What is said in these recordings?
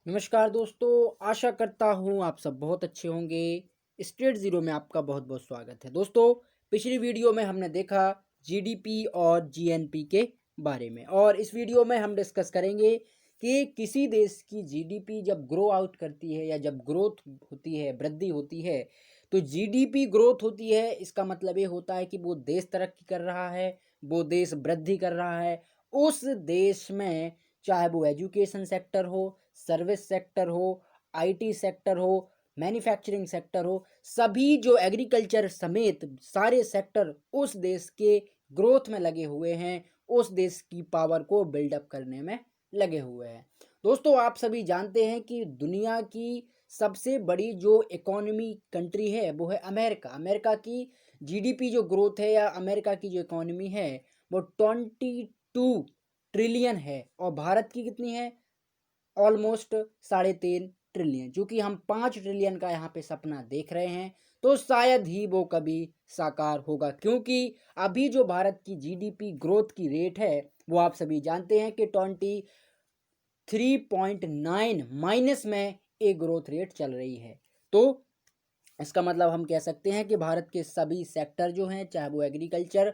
नमस्कार दोस्तों, आशा करता हूँ आप सब बहुत अच्छे होंगे। स्टेट ज़ीरो में आपका बहुत बहुत स्वागत है। दोस्तों, पिछली वीडियो में हमने देखा जीडीपी और जीएनपी के बारे में, और इस वीडियो में हम डिस्कस करेंगे कि किसी देश की जीडीपी जब ग्रो आउट करती है या जब ग्रोथ होती है, वृद्धि होती है, तो जीडीपी ग्रोथ होती है। इसका मतलब ये होता है कि वो देश तरक्की कर रहा है, वो देश वृद्धि कर रहा है। उस देश में चाहे वो एजुकेशन सेक्टर हो, सर्विस सेक्टर हो, आईटी सेक्टर हो, मैन्युफैक्चरिंग सेक्टर हो, सभी जो एग्रीकल्चर समेत सारे सेक्टर उस देश के ग्रोथ में लगे हुए हैं, उस देश की पावर को बिल्डअप करने में लगे हुए हैं। दोस्तों, आप सभी जानते हैं कि दुनिया की सबसे बड़ी जो इकोनॉमी कंट्री है वो है अमेरिका। अमेरिका की जीडीपी जो ग्रोथ है या अमेरिका की जो इकोनॉमी है वो 22 ट्रिलियन है, और भारत की कितनी है? Almost 3.5 trillion. चूंकि हम 5 ट्रिलियन का यहाँ पे सपना देख रहे हैं, तो शायद ही वो कभी साकार होगा, क्योंकि अभी जो भारत की जीडीपी ग्रोथ की रेट है वो आप सभी जानते हैं कि 23.9 माइनस में एक ग्रोथ रेट चल रही है। तो इसका मतलब हम कह सकते हैं कि भारत के सभी सेक्टर जो हैं, चाहे वो एग्रीकल्चर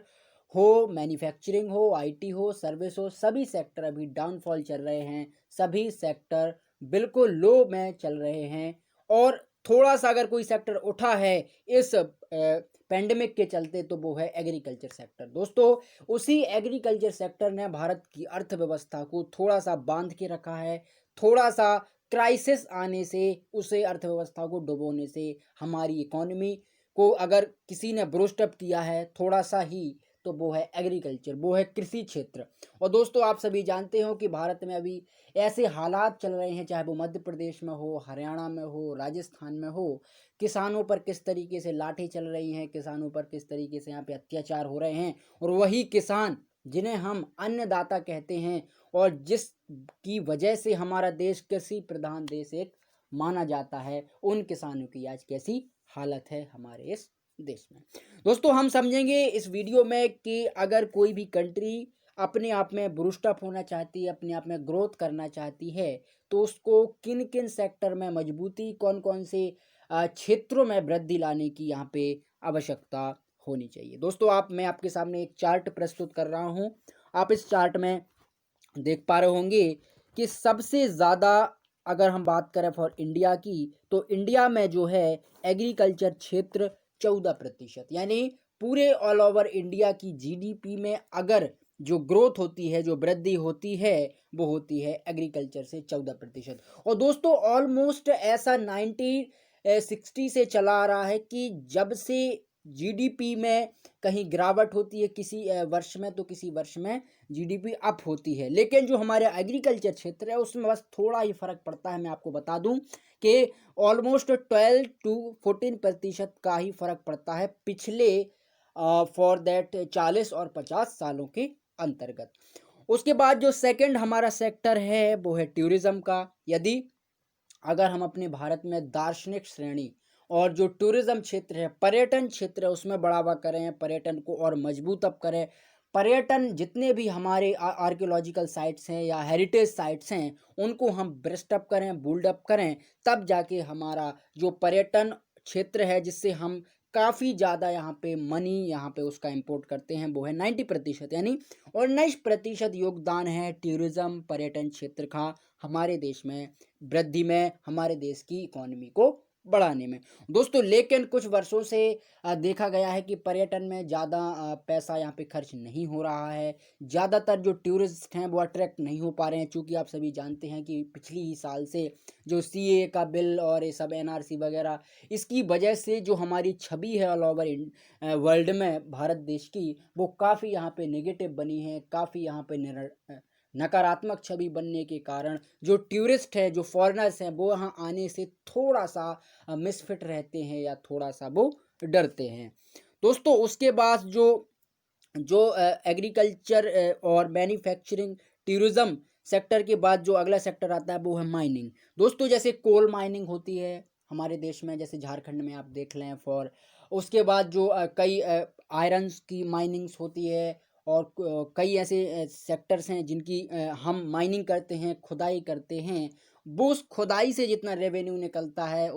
हो, मैन्युफैक्चरिंग हो, आईटी हो, सर्विस हो, सभी सेक्टर अभी डाउनफॉल चल रहे हैं। सभी सेक्टर बिल्कुल लो में चल रहे हैं, और थोड़ा सा अगर कोई सेक्टर उठा है इस पेंडेमिक के चलते तो वो है एग्रीकल्चर सेक्टर। दोस्तों, उसी एग्रीकल्चर सेक्टर ने भारत की अर्थव्यवस्था को थोड़ा सा बांध के रखा है। थोड़ा सा क्राइसिस आने से, उसे अर्थव्यवस्था को डुबोने से, हमारी इकोनॉमी को अगर किसी ने ब्रूस्ट अप किया है थोड़ा सा ही, तो वो है एग्रीकल्चर, वो है कृषि क्षेत्र। और दोस्तों, आप सभी जानते हो कि भारत में अभी ऐसे हालात चल रहे हैं, चाहे वो मध्य प्रदेश में हो, हरियाणा में हो, राजस्थान में हो, किसानों पर किस तरीके से लाठी चल रही हैं, किसानों पर किस तरीके से यहाँ पे अत्याचार हो रहे हैं। और वही किसान जिन्हें हम अन्नदाता कहते हैं, और जिसकी वजह से हमारा देश कृषि प्रधान देश एक माना जाता है, उन किसानों की आज कैसी हालत है हमारे इस देश में। दोस्तों, हम समझेंगे इस वीडियो में कि अगर कोई भी कंट्री अपने आप में बूस्ट अप होना चाहती है, अपने आप में ग्रोथ करना चाहती है, तो उसको किन किन सेक्टर में मजबूती, कौन कौन से क्षेत्रों में वृद्धि लाने की यहाँ पे आवश्यकता होनी चाहिए। दोस्तों, मैं आपके सामने एक चार्ट प्रस्तुत कर रहा हूँ। आप इस चार्ट में देख पा रहे होंगे कि सबसे ज़्यादा अगर हम बात करें फॉर इंडिया की, तो इंडिया में जो है एग्रीकल्चर क्षेत्र 14%, यानी पूरे ऑल ओवर इंडिया की जीडीपी में अगर जो ग्रोथ होती है, जो वृद्धि होती है, वो होती है एग्रीकल्चर से 14%। और दोस्तों, ऑलमोस्ट ऐसा 1960 से चला आ रहा है कि जब से जीडीपी में कहीं गिरावट होती है किसी वर्ष में, तो किसी वर्ष में जीडीपी अप होती है। लेकिन जो हमारे एग्रीकल्चर क्षेत्र है उसमें बस थोड़ा ही फर्क पड़ता है। मैं आपको बता दूं कि ऑलमोस्ट 12 to 14% का ही फर्क पड़ता है पिछले फॉर दैट 40 और 50 सालों के अंतर्गत। उसके बाद जो सेकंड हमारा सेक्टर है वो है टूरिज्म का। यदि अगर हम अपने भारत में दार्शनिक श्रेणी और जो टूरिज्म क्षेत्र है, पर्यटन क्षेत्र है, उसमें बढ़ावा करें, पर्यटन को और मजबूत अप करें, पर्यटन जितने भी हमारे आर्कियोलॉजिकल साइट्स हैं या हेरिटेज साइट्स हैं उनको हम ब्रस्ट अप करें, बुल्ड अप करें, तब जाके हमारा जो पर्यटन क्षेत्र है, जिससे हम काफ़ी ज़्यादा यहाँ पे मनी यहाँ पे उसका इंपोर्ट करते हैं, वो है 90%, यानी 19% योगदान है टूरिज्म पर्यटन क्षेत्र का हमारे देश में वृद्धि में, हमारे देश की इकोनॉमी को बढ़ाने में। दोस्तों, लेकिन कुछ वर्षों से देखा गया है कि पर्यटन में ज़्यादा पैसा यहाँ पे खर्च नहीं हो रहा है। ज़्यादातर जो टूरिस्ट हैं वो अट्रैक्ट नहीं हो पा रहे हैं, चूँकि आप सभी जानते हैं कि पिछली ही साल से जो सीएए का बिल और ये सब एनआरसी वगैरह, इसकी वजह से जो हमारी छवि है ऑल ओवर वर्ल्ड में भारत देश की, वो काफ़ी यहाँ पे नेगेटिव बनी है, काफ़ी यहाँ पे नकारात्मक छवि बनने के कारण जो टूरिस्ट है, जो फॉरेनर्स हैं, वो यहाँ आने से थोड़ा सा मिसफिट रहते हैं या थोड़ा सा वो डरते हैं। दोस्तों, उसके बाद जो जो एग्रीकल्चर और मैन्युफैक्चरिंग टूरिज्म सेक्टर के बाद जो अगला सेक्टर आता है वो है माइनिंग। दोस्तों, जैसे कोल माइनिंग होती है हमारे देश में, जैसे झारखंड में आप देख लें फॉर। उसके बाद जो कई आयरन्स की माइनिंग्स होती है, और कई ऐसे सेक्टर्स हैं जिनकी हम माइनिंग करते हैं, खुदाई करते हैं, वो उस खुदाई से जितना रेवेन्यू निकलता है,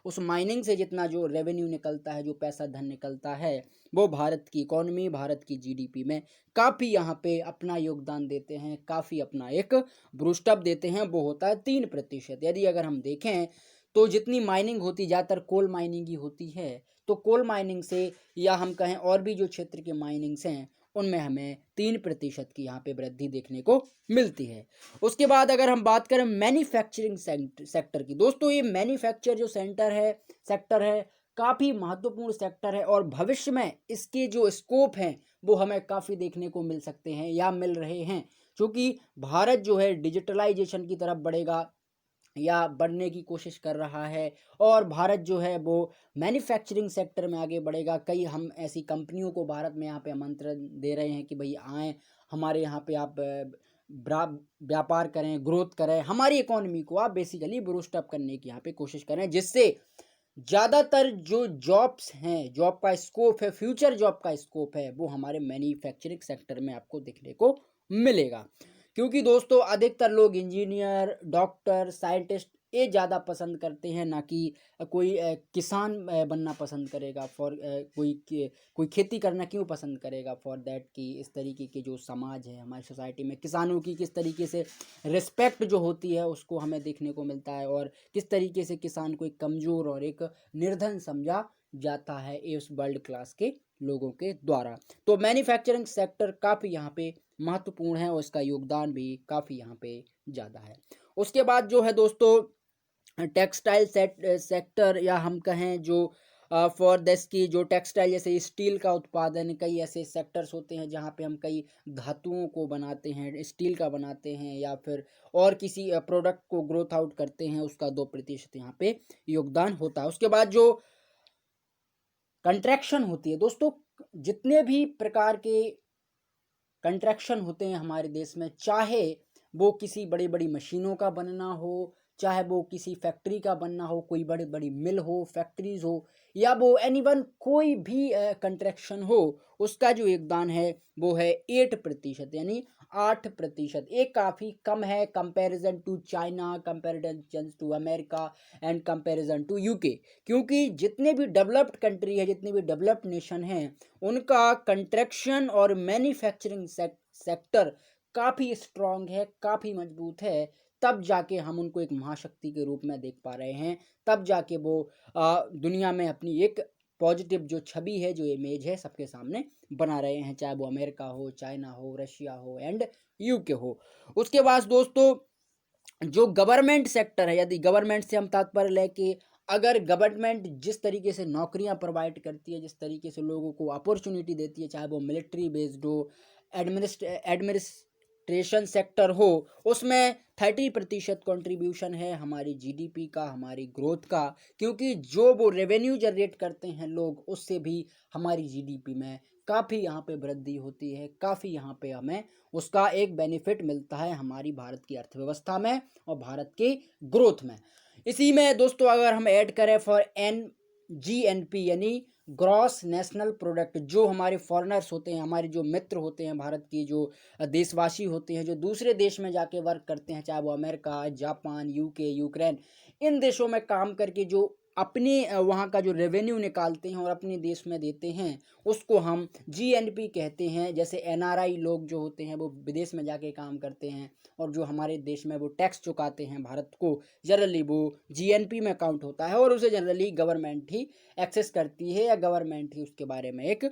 उस माइनिंग से जितना जो रेवेन्यू निकलता है, जो पैसा धन निकलता है, वो भारत की इकोनॉमी, भारत की जीडीपी में काफ़ी यहाँ पे अपना योगदान देते हैं, काफ़ी अपना एक बूस्टअप देते हैं। वो होता है 3%। यदि अगर हम देखें तो जितनी माइनिंग होती, ज़्यादातर कोल माइनिंग ही होती है, तो कोल माइनिंग से या हम कहें और भी जो क्षेत्र के माइनिंग्स हैं उनमें हमें 3% की यहाँ पे वृद्धि देखने को मिलती है। उसके बाद अगर हम बात करें मैन्युफैक्चरिंग सेक्टर की, दोस्तों ये मैन्युफैक्चर जो सेक्टर है काफ़ी महत्वपूर्ण सेक्टर है, और भविष्य में इसके जो स्कोप हैं वो हमें काफ़ी देखने को मिल सकते हैं या मिल रहे हैं, क्योंकि भारत जो है डिजिटलाइजेशन की तरफ बढ़ेगा या बढ़ने की कोशिश कर रहा है, और भारत जो है वो मैन्युफैक्चरिंग सेक्टर में आगे बढ़ेगा। कई हम ऐसी कंपनियों को भारत में यहाँ पे आमंत्रण दे रहे हैं कि भाई आएँ, हमारे यहाँ पे आप व्यापार करें, ग्रोथ करें, हमारी इकोनॉमी को आप बेसिकली बूस्ट अप करने की यहाँ पे कोशिश करें, जिससे ज़्यादातर जो जॉब्स हैं, जॉब का स्कोप है, फ्यूचर जॉब का स्कोप है, वो हमारे मैन्युफैक्चरिंग सेक्टर में आपको देखने को मिलेगा। क्योंकि दोस्तों अधिकतर लोग इंजीनियर, डॉक्टर, साइंटिस्ट ये ज़्यादा पसंद करते हैं, ना कि कोई किसान बनना पसंद करेगा। कोई खेती करना क्यों पसंद करेगा, फॉर दैट कि इस तरीके के जो समाज है हमारी सोसाइटी में, किसानों की किस तरीके से रिस्पेक्ट जो होती है उसको हमें देखने को मिलता है, और किस तरीके से किसान को एक कमज़ोर और एक निर्धन समझा जाता है इस वर्ल्ड क्लास के लोगों के द्वारा। तो मैन्युफैक्चरिंग सेक्टर काफ़ी यहाँ पे महत्वपूर्ण है, और इसका योगदान भी काफ़ी यहाँ पे ज़्यादा है। उसके बाद जो है दोस्तों टेक्सटाइल सेक्टर, या हम कहें जो फॉर दिस की जो टेक्सटाइल जैसे स्टील का उत्पादन, कई ऐसे सेक्टर्स होते हैं जहाँ पे हम कई धातुओं को बनाते हैं, स्टील का बनाते हैं, या फिर और किसी प्रोडक्ट को ग्रोथ आउट करते हैं, उसका 2% यहाँ पे योगदान होता है। उसके बाद जो कंट्रैक्शन होती है दोस्तों, जितने भी प्रकार के कंट्रैक्शन होते हैं हमारे देश में, चाहे वो किसी बड़ी बड़ी मशीनों का बनना हो, चाहे वो किसी फैक्ट्री का बनना हो, कोई बड़ी बड़ी मिल हो, फैक्ट्रीज हो, या वो एनीवन कोई भी कंट्रैक्शन हो, उसका जो योगदान है वो है 8%, यानी 8%। ये काफ़ी कम है comparison to China, comparison to America and comparison to UK, क्योंकि जितने भी डेवलप्ड कंट्री है, जितने भी डेवलप्ड नेशन हैं, उनका कंस्ट्रक्शन और मैन्युफैक्चरिंग सेक्टर काफ़ी स्ट्रांग है, काफ़ी मजबूत है। तब जाके हम उनको एक महाशक्ति के रूप में देख पा रहे हैं, तब जाके वो दुनिया में अपनी एक पॉजिटिव जो छवि है, जो इमेज है, सबके सामने बना रहे हैं, चाहे वो अमेरिका हो, चाइना हो, रशिया हो एंड यूके हो। उसके बाद दोस्तों जो गवर्नमेंट सेक्टर है, यदि गवर्नमेंट से हम तात्पर्य लें कि अगर गवर्नमेंट जिस तरीके से नौकरियां प्रोवाइड करती है, जिस तरीके से लोगों को अपॉर्चुनिटी देती है, चाहे वो मिलिट्री बेस्ड हो, एडमिनिस्ट्रेशन सेक्टर हो, उसमें 30% कंट्रीब्यूशन है हमारी जीडीपी का, हमारी ग्रोथ का, क्योंकि जो वो रेवेन्यू जनरेट करते हैं लोग, उससे भी हमारी जीडीपी में काफ़ी यहाँ पे वृद्धि होती है, काफ़ी यहाँ पे हमें उसका एक बेनिफिट मिलता है हमारी भारत की अर्थव्यवस्था में और भारत के ग्रोथ में। इसी में दोस्तों अगर हम ऐड करें फॉर GNP, यानी ग्रॉस नेशनल प्रोडक्ट, जो हमारे फॉरेनर्स होते हैं, हमारे जो मित्र होते हैं, भारत की जो देशवासी होते हैं, जो दूसरे देश में जाके वर्क करते हैं, चाहे वो अमेरिका, जापान, यूके, यूक्रेन, इन देशों में काम करके जो अपने वहाँ का जो रेवेन्यू निकालते हैं और अपने देश में देते हैं, उसको हम GNP कहते हैं। जैसे NRI लोग जो होते हैं वो विदेश में जाके काम करते हैं, और जो हमारे देश में वो टैक्स चुकाते हैं भारत को, जनरली वो GNP में काउंट होता है, और उसे जनरली गवर्नमेंट ही एक्सेस करती है, या गवर्नमेंट ही उसके बारे में एक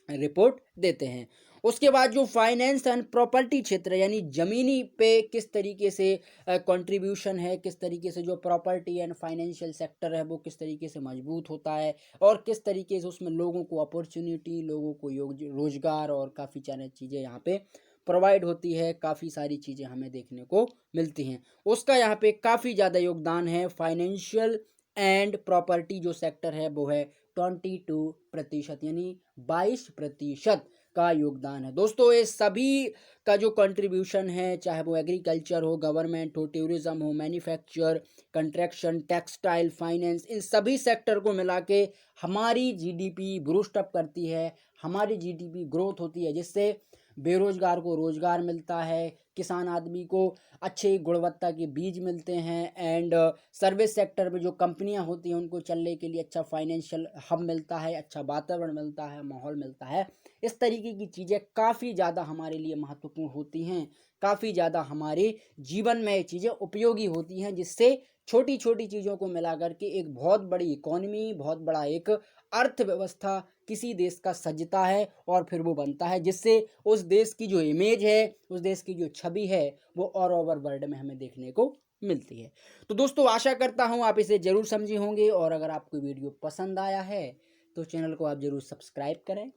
रिपोर्ट देते हैं। उसके बाद जो फाइनेंस एंड प्रॉपर्टी क्षेत्र है, यानी ज़मीनी पे किस तरीके से कंट्रीब्यूशन है, किस तरीके से जो प्रॉपर्टी एंड फाइनेंशियल सेक्टर है वो किस तरीके से मजबूत होता है, और किस तरीके से उसमें लोगों को अपॉर्चुनिटी, लोगों को रोजगार और काफ़ी सारी चीज़ें यहाँ पे प्रोवाइड होती है, काफ़ी सारी चीज़ें हमें देखने को मिलती हैं, उसका यहाँ पे काफ़ी ज़्यादा योगदान है। फाइनेंशियल एंड प्रॉपर्टी जो सेक्टर है वो है 22%, यानी 22% का योगदान है। दोस्तों ये सभी का जो कंट्रीब्यूशन है, चाहे वो एग्रीकल्चर हो, गवर्नमेंट हो, टूरिज्म हो, मैन्युफैक्चर, कंस्ट्रक्शन, टेक्सटाइल, फाइनेंस, इन सभी सेक्टर को मिला के हमारी जीडीपी बूस्ट अप करती है, हमारी जीडीपी ग्रोथ होती है, जिससे बेरोजगार को रोजगार मिलता है, किसान आदमी को अच्छे गुणवत्ता के बीज मिलते हैं, एंड सर्विस सेक्टर में जो कंपनियां होती हैं उनको चलने के लिए अच्छा फाइनेंशियल हब मिलता है, अच्छा वातावरण मिलता है, माहौल मिलता है। इस तरीके की चीज़ें काफ़ी ज़्यादा हमारे लिए महत्वपूर्ण होती हैं, काफ़ी ज़्यादा हमारे जीवन में ये चीज़ें उपयोगी होती हैं, जिससे छोटी छोटी चीज़ों को मिला करके एक बहुत बड़ी इकोनॉमी, बहुत बड़ा एक अर्थव्यवस्था किसी देश का सजता है और फिर वो बनता है, जिससे उस देश की जो इमेज है, उस देश की जो छवि है, वो ऑल ओवर वर्ल्ड में हमें देखने को मिलती है। तो दोस्तों आशा करता हूँ आप इसे ज़रूर समझे होंगे, और अगर आपको वीडियो पसंद आया है तो चैनल को आप ज़रूर सब्सक्राइब करें,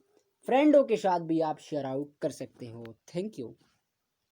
फ्रेंडों के साथ भी आप शेयर आउट कर सकते हो। Thank you.